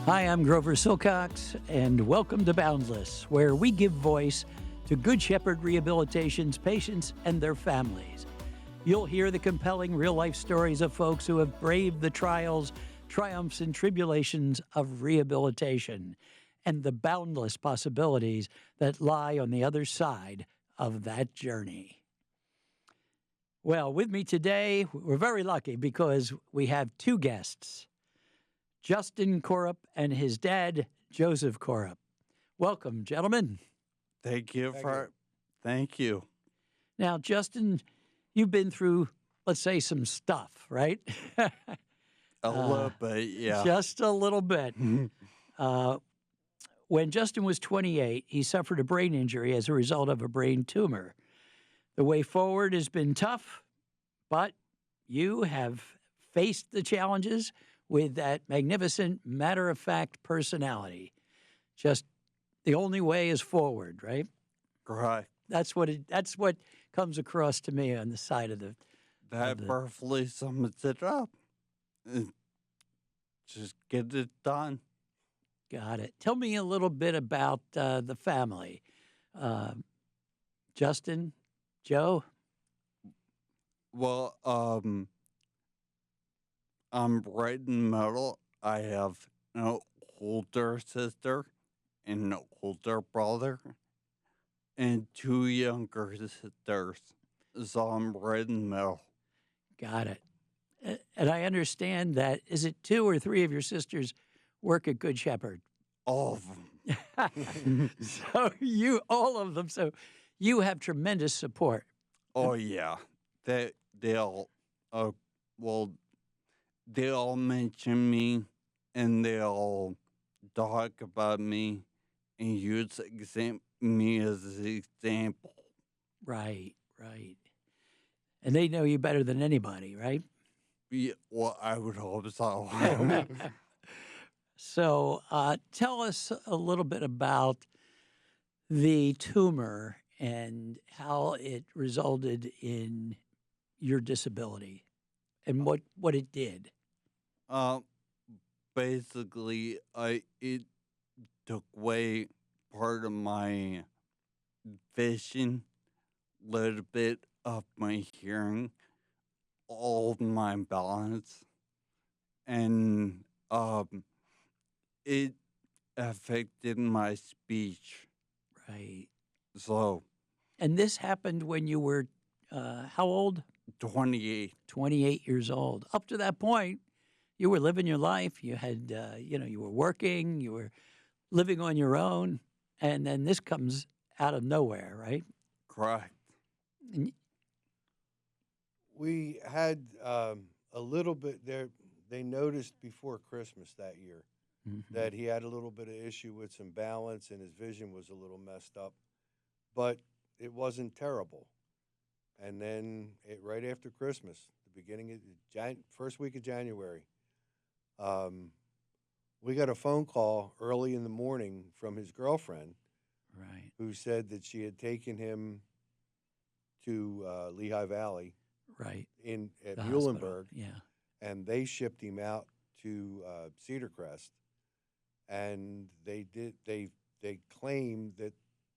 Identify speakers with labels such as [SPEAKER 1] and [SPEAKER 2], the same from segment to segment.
[SPEAKER 1] Hi, I'm Grover Silcox, and welcome to Boundless, where we give voice to Good Shepherd Rehabilitation's patients and their families. You'll hear the compelling real-life stories of folks who have braved the trials, triumphs, and tribulations of rehabilitation, and the boundless possibilities that lie on the other side of that journey. Well, with me today, we're very lucky because we have two guests, Justin Korup and his dad, Joseph Korup. Welcome, gentlemen.
[SPEAKER 2] Thank you.
[SPEAKER 1] Now, Justin, you've been through, let's say, some stuff, right?
[SPEAKER 2] A little bit, yeah.
[SPEAKER 1] Just a little bit. When Justin was 28, he suffered a brain injury as a result of a brain tumor. The way forward has been tough, but you have faced the challenges with that magnificent, matter-of-fact personality. Just the only way is forward, right?
[SPEAKER 2] Right.
[SPEAKER 1] That's what comes across to me on the side of the.
[SPEAKER 2] That perfectly sums it up. Just get it done.
[SPEAKER 1] Got it. Tell me a little bit about the family. Justin, Joe?
[SPEAKER 2] Well, I'm right in the middle. I have an older sister and an older brother and two younger sisters. So I'm right in the middle.
[SPEAKER 1] Got it. And I understand that, is it two or three of your sisters work at Good Shepherd?
[SPEAKER 2] All of them.
[SPEAKER 1] All of them. So you have tremendous support.
[SPEAKER 2] Oh, yeah. They all, they all mention me and they all talk about me and use me as an example.
[SPEAKER 1] Right. And they know you better than anybody, right?
[SPEAKER 2] Yeah, well, I would hope so.
[SPEAKER 1] So tell us a little bit about the tumor and how it resulted in your disability and what it did.
[SPEAKER 2] Basically, it took away part of my vision, little bit of my hearing, all of my balance, and it affected my speech.
[SPEAKER 1] Right.
[SPEAKER 2] So.
[SPEAKER 1] And this happened when you were how old?
[SPEAKER 2] 28.
[SPEAKER 1] 28 years old. Up to that point, you were living your life. You had, you were working. You were living on your own. And then this comes out of nowhere, right?
[SPEAKER 2] Correct.
[SPEAKER 1] And
[SPEAKER 3] we had a little bit there. They noticed before Christmas that year that he had a little bit of issue with some balance and his vision was a little messed up. But it wasn't terrible. And then right after Christmas, the beginning of first week of January, we got a phone call early in the morning from his girlfriend,
[SPEAKER 1] right,
[SPEAKER 3] who said that she had taken him to Lehigh Valley,
[SPEAKER 1] right,
[SPEAKER 3] at
[SPEAKER 1] the
[SPEAKER 3] Muhlenberg,
[SPEAKER 1] hospital. Yeah,
[SPEAKER 3] and they shipped him out to Cedar Crest, and they claimed that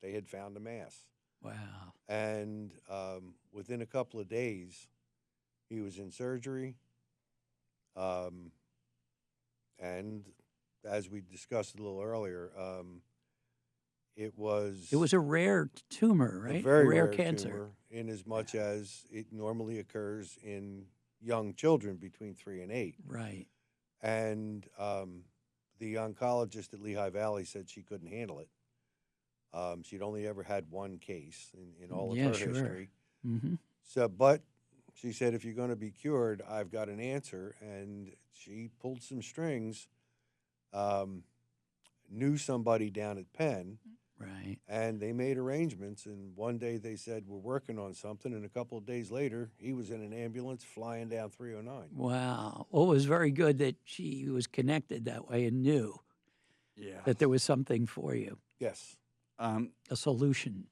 [SPEAKER 3] they had found a mass.
[SPEAKER 1] Wow.
[SPEAKER 3] And within a couple of days, he was in surgery. And as we discussed a little earlier, it was
[SPEAKER 1] a rare tumor, right?
[SPEAKER 3] A very rare
[SPEAKER 1] cancer.
[SPEAKER 3] tumor, in as much as it normally occurs in young children between 3 and 8.
[SPEAKER 1] Right.
[SPEAKER 3] And the oncologist at Lehigh Valley said she couldn't handle it. She'd only ever had one case in all of her history.
[SPEAKER 1] Mm-hmm.
[SPEAKER 3] So, but she said, if you're going to be cured, I've got an answer. And she pulled some strings, knew somebody down at Penn.
[SPEAKER 1] Right.
[SPEAKER 3] And they made arrangements. And one day they said, we're working on something. And a couple of days later, he was in an ambulance flying down 309.
[SPEAKER 1] Wow. Well, it was very good that she was connected that way and knew that there was something for you.
[SPEAKER 3] Yes.
[SPEAKER 1] A solution.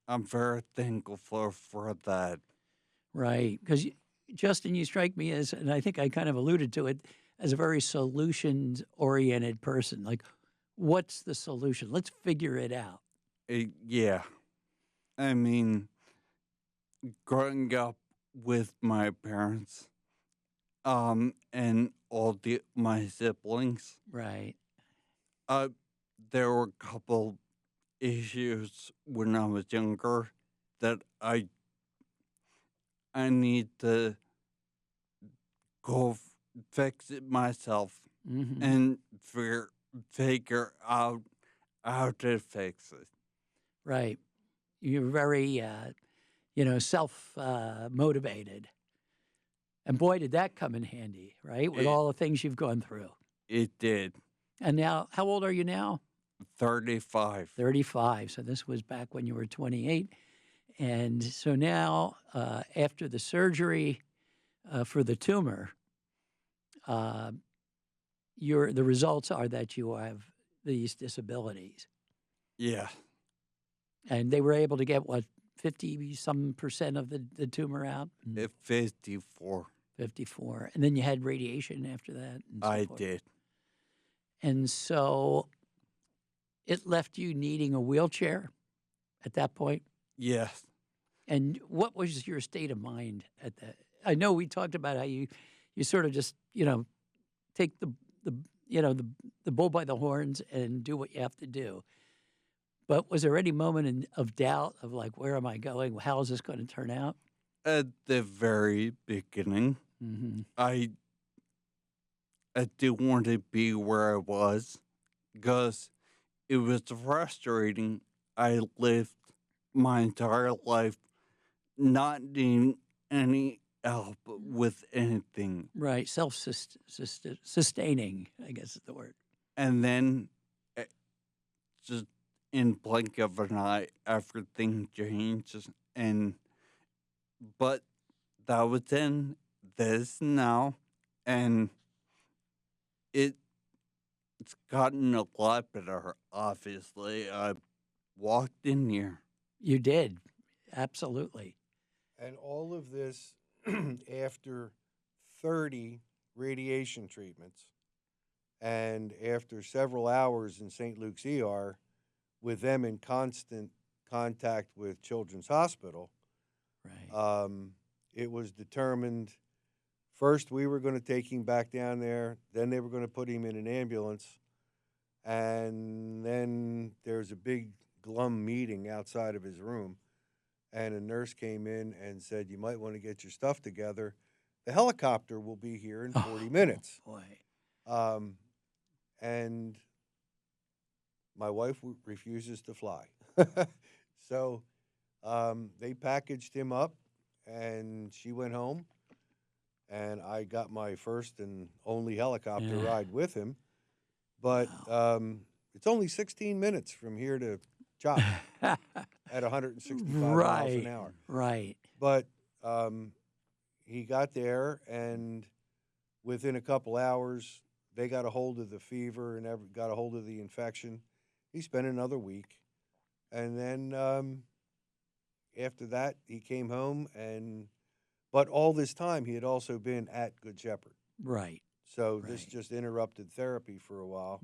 [SPEAKER 2] I'm very thankful for that.
[SPEAKER 1] Right. Because, Justin, you strike me as, and I think I kind of alluded to it, as a very solutions-oriented person. Like, what's the solution? Let's figure it out.
[SPEAKER 2] Yeah. I mean, growing up with my parents, and all my siblings,
[SPEAKER 1] Right.
[SPEAKER 2] uh, there were a couple issues when I was younger that I need to go fix it myself
[SPEAKER 1] Hmm.
[SPEAKER 2] and figure out how to fix it.
[SPEAKER 1] Right. You're very, self motivated. And boy, did that come in handy, right? With
[SPEAKER 2] It
[SPEAKER 1] all the things you've gone through.
[SPEAKER 2] it did.
[SPEAKER 1] And now, how old are you now?
[SPEAKER 2] 35.
[SPEAKER 1] 35. So this was back when you were 28. And so now, after the surgery for the tumor, uh, the results are that you have these disabilities.
[SPEAKER 2] Yeah.
[SPEAKER 1] And they were able to get, what, 50 some percent of the tumor out?
[SPEAKER 2] 54.
[SPEAKER 1] 54. And then you had radiation after that and so
[SPEAKER 2] I
[SPEAKER 1] forth.
[SPEAKER 2] did.
[SPEAKER 1] And so it left you needing a wheelchair at that point.
[SPEAKER 2] Yes.
[SPEAKER 1] And what was your state of mind at that? I know we talked about how you sort of just, take the bull by the horns and do what you have to do. But was there any moment of doubt of like, where am I going? How is this going to turn out?
[SPEAKER 2] At the very beginning,
[SPEAKER 1] Mm-hmm.
[SPEAKER 2] I didn't want to be where I was because it was frustrating. I lived my entire life not needing any help with anything.
[SPEAKER 1] Right, self-sustaining, I guess is the word.
[SPEAKER 2] And then, eh, just in blink of an eye, everything changes. But that was then, this now, and it's gotten a lot better, obviously. I walked in here.
[SPEAKER 1] You did, absolutely.
[SPEAKER 3] And all of this after 30 radiation treatments and after several hours in St. Luke's ER with them in constant contact with Children's Hospital.
[SPEAKER 1] Right.
[SPEAKER 3] It was determined first we were going to take him back down there, then they were going to put him in an ambulance, and then there's a big glum meeting outside of his room, and a nurse came in and said, "You might want to get your stuff together. The helicopter will be here in 40 minutes."
[SPEAKER 1] Boy.
[SPEAKER 3] And my wife refuses to fly. So they packaged him up, and she went home, and I got my first and only helicopter
[SPEAKER 1] Yeah.
[SPEAKER 3] ride with him. But it's only 16 minutes from here to Chop at 165 miles an hour.
[SPEAKER 1] Right.
[SPEAKER 3] But he got there, and within a couple hours, they got a hold of the fever and got a hold of the infection. He spent another week. And then after that, he came home. But all this time, he had also been at Good Shepherd.
[SPEAKER 1] Right.
[SPEAKER 3] So this
[SPEAKER 1] Right.
[SPEAKER 3] just interrupted therapy for a while,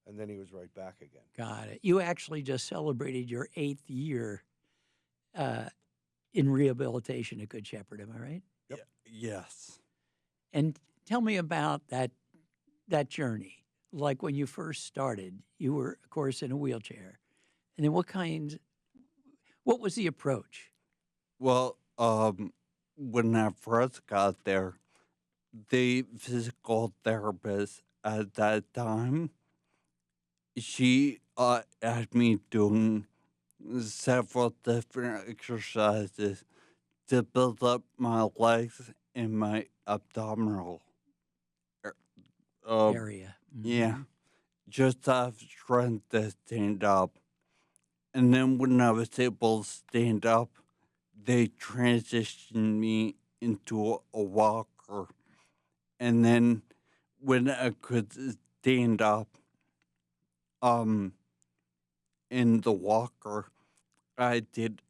[SPEAKER 3] and then he was right back again.
[SPEAKER 1] Got it. You actually just celebrated your 8th year in rehabilitation at Good Shepherd, am I right?
[SPEAKER 3] Yep.
[SPEAKER 2] Yes.
[SPEAKER 1] And tell me about that journey. Like when you first started, you were, of course, in a wheelchair. And then what was the approach?
[SPEAKER 2] Well, when I first got there, the physical therapist at that time, she had me doing several different exercises to build up my legs and my abdominal.
[SPEAKER 1] Area.
[SPEAKER 2] Yeah,
[SPEAKER 1] Mhm.
[SPEAKER 2] just to have strength to stand up. And then when I was able to stand up, they transitioned me into a walker. And then when I could stand up, in the walker, I did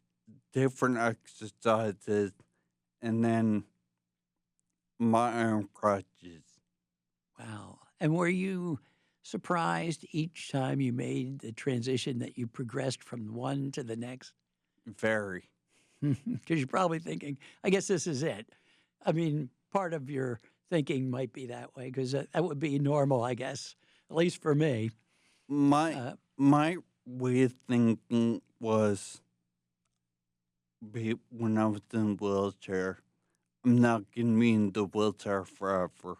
[SPEAKER 2] different exercises and then my arm crutches.
[SPEAKER 1] Wow. And were you surprised each time you made the transition that you progressed from one to the next?
[SPEAKER 2] Very.
[SPEAKER 1] Because you're probably thinking, I guess this is it. I mean, part of your thinking might be that way because that would be normal, I guess, at least for me.
[SPEAKER 2] My
[SPEAKER 1] Uh,
[SPEAKER 2] my way of thinking was when I was in the wheelchair, I'm not gonna be in the wheelchair forever.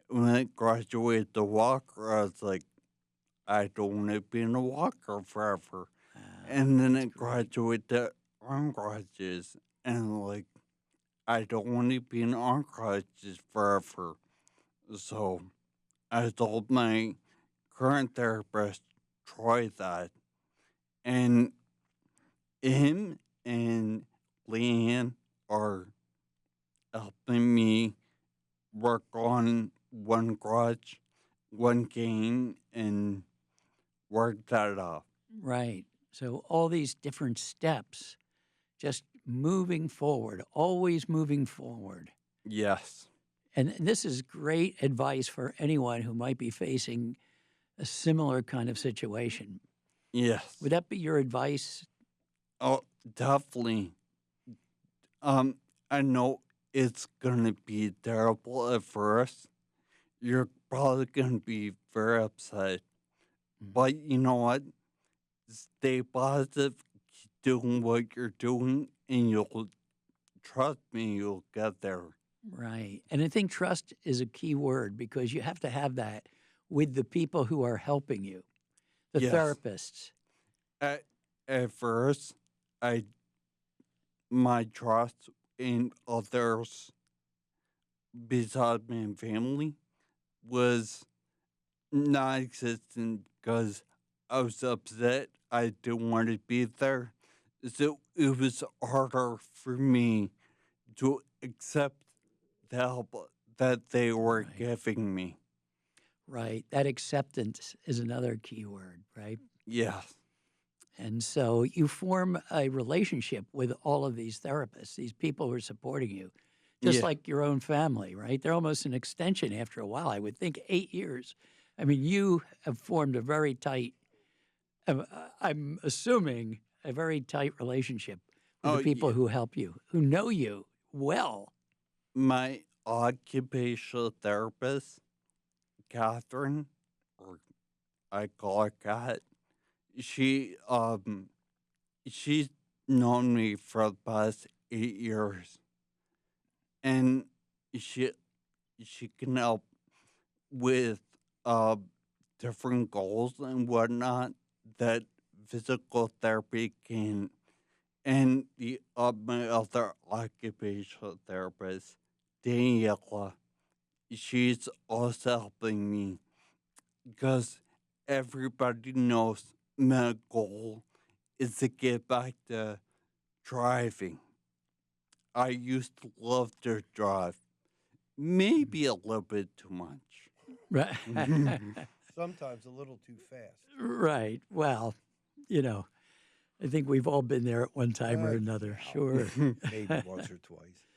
[SPEAKER 2] When I graduated the walker, I was like, I don't want to be in a walker forever. And then I
[SPEAKER 1] that's great.
[SPEAKER 2] graduated the arm crutches, and like, I don't want to be in arm crutches forever. So I told my current therapist, try that. And him and Leanne are helping me work on one crutch, one cane, and work that up.
[SPEAKER 1] Right. So all these different steps, just moving forward, always moving forward.
[SPEAKER 2] Yes.
[SPEAKER 1] And this is great advice for anyone who might be facing a similar kind of situation.
[SPEAKER 2] Yes.
[SPEAKER 1] Would that be your advice?
[SPEAKER 2] Oh, definitely. I know it's gonna be terrible at first. You're probably gonna be very upset. But you know what? Stay positive, keep doing what you're doing, and you'll trust me, you'll get there.
[SPEAKER 1] Right. And I think trust is a key word because you have to have that with the people who are helping you, the
[SPEAKER 2] Yes.
[SPEAKER 1] therapists.
[SPEAKER 2] At first, I my trust in others besides my family was non-existent because I was upset. I didn't want to be there. So it was harder for me to accept the help that they were
[SPEAKER 1] Right.
[SPEAKER 2] giving me.
[SPEAKER 1] Right. That acceptance is another key word, right?
[SPEAKER 2] Yes.
[SPEAKER 1] And so you form a relationship with all of these therapists, these people who are supporting you, just
[SPEAKER 2] Yeah.
[SPEAKER 1] like your own family, right? They're almost an extension after a while. I would think 8 years. I mean, you have formed a very tight, I'm assuming, a very tight relationship with
[SPEAKER 2] Oh,
[SPEAKER 1] the people
[SPEAKER 2] yeah.
[SPEAKER 1] who help you, who know you well.
[SPEAKER 2] My occupational therapist, Catherine, or I call her Kat, she she's known me for the past 8 years, and she she can help with uh different goals and whatnot that physical therapy can. And the my other occupational therapist, Daniela, she's also helping me because everybody knows my goal is to get back to driving. I used to love to drive, maybe a little bit too much.
[SPEAKER 1] Right.
[SPEAKER 3] Sometimes a little too fast.
[SPEAKER 1] Right. Well, you know, I think we've all been there at one time or another.
[SPEAKER 3] Yeah.
[SPEAKER 1] Sure.
[SPEAKER 3] Maybe once or twice.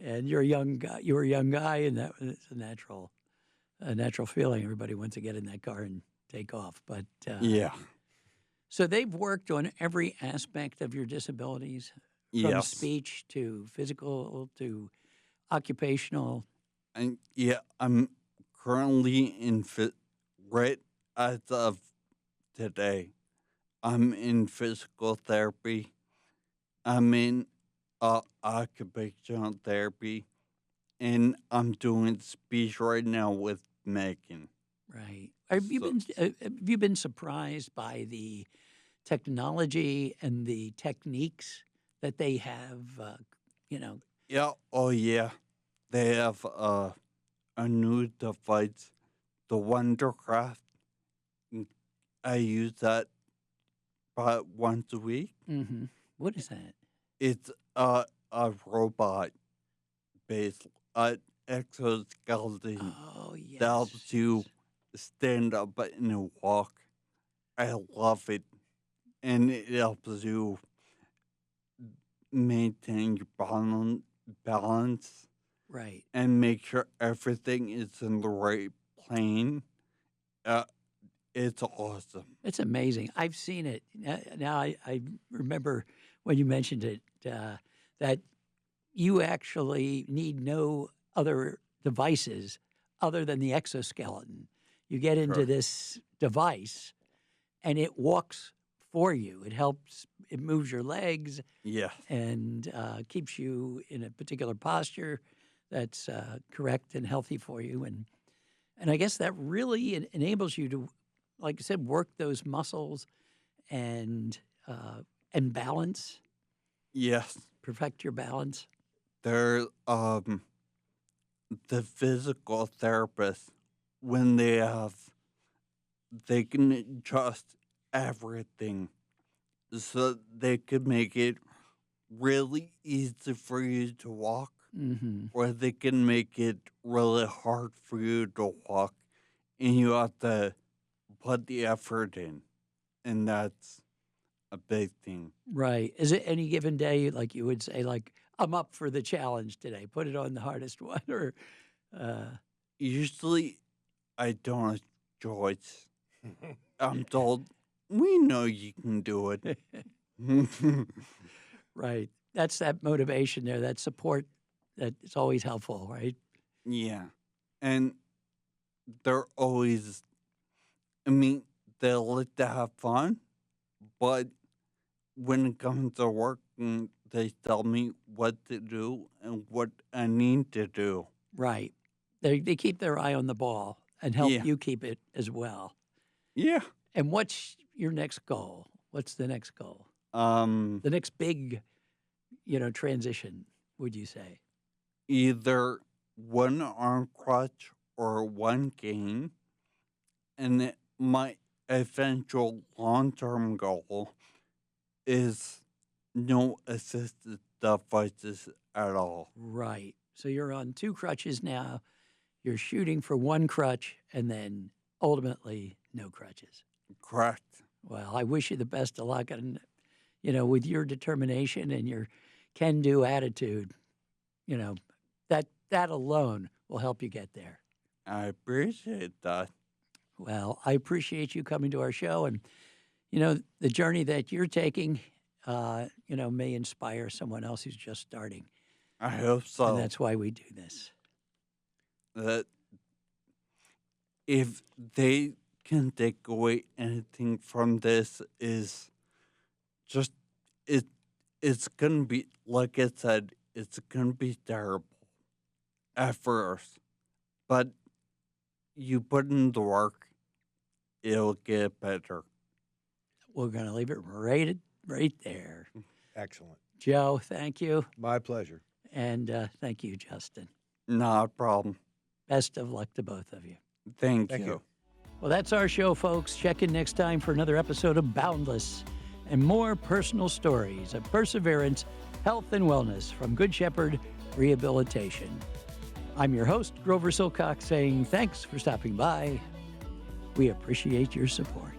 [SPEAKER 1] And you're a young guy. You were a young guy, and that was a natural feeling. Everybody wants to get in that car and take off. But
[SPEAKER 2] Yeah.
[SPEAKER 1] so they've worked on every aspect of your disabilities, from
[SPEAKER 2] Yes.
[SPEAKER 1] speech to physical to occupational.
[SPEAKER 2] And yeah, I'm currently right as of today. I'm in physical therapy. I'm in occupational therapy, and I'm doing speech right now with Megan.
[SPEAKER 1] Right.
[SPEAKER 2] So
[SPEAKER 1] Have you been surprised by the technology and the techniques that they have? You know.
[SPEAKER 2] yeah, oh yeah, they have a new device, the Wondercraft. Mm, I use that about once a week.
[SPEAKER 1] Mm-hmm. What is that?
[SPEAKER 2] It's a robot based exoskeleton
[SPEAKER 1] Oh
[SPEAKER 2] that helps you
[SPEAKER 1] yes.
[SPEAKER 2] stand up and walk. I love it, and it helps you maintain your balance
[SPEAKER 1] Right.
[SPEAKER 2] and make sure everything is in the right playing. Uh, it's awesome.
[SPEAKER 1] It's amazing. I've seen it. Now I remember when you mentioned it, that you actually need no other devices other than the exoskeleton. You get into
[SPEAKER 2] Sure.
[SPEAKER 1] this device and it walks for you. It helps, it moves your legs
[SPEAKER 2] Yes.
[SPEAKER 1] and keeps you in a particular posture that's correct and healthy for you. And I guess that really enables you to, like I said, work those muscles and balance,
[SPEAKER 2] Yes.
[SPEAKER 1] perfect your balance.
[SPEAKER 2] They're the physical therapists when they can adjust everything so they could make it really easy for you to walk,
[SPEAKER 1] Mm-hmm.
[SPEAKER 2] or they can make it really hard for you to walk, and you have to put the effort in, and that's a big thing.
[SPEAKER 1] Right. Is it any given day, like you would say, like, I'm up for the challenge today, put it on the hardest one, or
[SPEAKER 2] Usually, I don't have choice. I'm told, we know you can do it.
[SPEAKER 1] right. That's that motivation there, that support that is always helpful, right?
[SPEAKER 2] Yeah. And they're always, I mean, they like to have fun, but when it comes to work, they tell me what to do and what I need to do.
[SPEAKER 1] Right. They keep their eye on the ball and help
[SPEAKER 2] Yeah.
[SPEAKER 1] you keep it as well.
[SPEAKER 2] Yeah.
[SPEAKER 1] And what's your next goal? What's the next goal?
[SPEAKER 2] Um,
[SPEAKER 1] The next big, transition, would you say?
[SPEAKER 2] Either one arm crutch or one cane, and my eventual long-term goal is no assisted devices at all.
[SPEAKER 1] Right. So you're on 2 crutches now. You're shooting for 1 crutch and then ultimately no crutches.
[SPEAKER 2] Correct.
[SPEAKER 1] Well, I wish you the best of luck. And, with your determination and your can-do attitude, that alone will help you get there.
[SPEAKER 2] I appreciate that.
[SPEAKER 1] Well, I appreciate you coming to our show. And, the journey that you're taking, may inspire someone else who's just starting.
[SPEAKER 2] I hope so.
[SPEAKER 1] And that's why we do this.
[SPEAKER 2] That if they can take away anything from this is just it's gonna be, like I said, it's gonna be terrible at first, but you put in the work, it'll get better.
[SPEAKER 1] We're going to leave it right there.
[SPEAKER 3] Excellent.
[SPEAKER 1] Joe, thank you.
[SPEAKER 3] My pleasure.
[SPEAKER 1] And thank you, Justin.
[SPEAKER 2] Not a problem.
[SPEAKER 1] Best of luck to both of you.
[SPEAKER 2] Thank
[SPEAKER 3] Thank
[SPEAKER 2] you.
[SPEAKER 3] you.
[SPEAKER 1] Well, that's our show, folks. Check in next time for another episode of Boundless and more personal stories of perseverance, health, and wellness from Good Shepherd Rehabilitation. I'm your host, Grover Silcox, saying thanks for stopping by. We appreciate your support.